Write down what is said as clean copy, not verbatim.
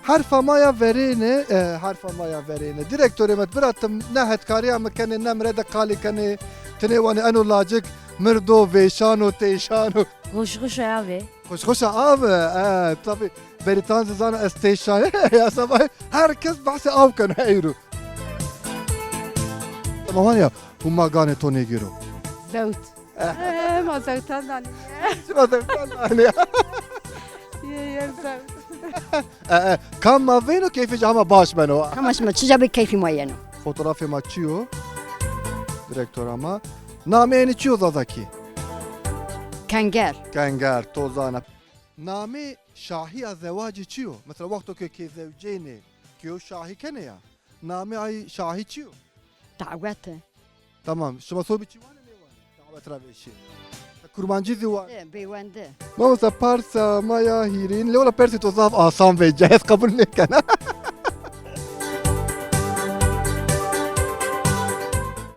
Harfa maya verêne, harfa maya verêne. Direktörê me biratim ne hetkariya me kenê ne mire de kalê kenê tinê wanê eno lacik mirdo vêşan û têşan û Hoş abi. Xweşxweşa av e tabii beritan zizana ez têşan ya sabah herkes bahsê av kin heyro. Ama ya huma ganê tonê giro. Zevt. Ma zevtan dani. Şuna da yani. Ye zevt. Kam ma vêno keyfî ama baş beno. همش ما تشجع بكيفي معينه Fotoğrafı ma çiyo. Direktör ama. Nameyeni çiyo zazaki. كنجر Kenger, tozana. Name şahi azevacı çiyo. Mesela vakto ki zevceni ki o şahi kene ya. Name ay şahi çiyo. دعوته Tamam. Şuma soru bir çivane ne var? Davet raveşi. Kurbancı zivar. بيونده Ma mesela parsa maya hirin. Leola persi tozaf asan ve cehez kabul ne kana.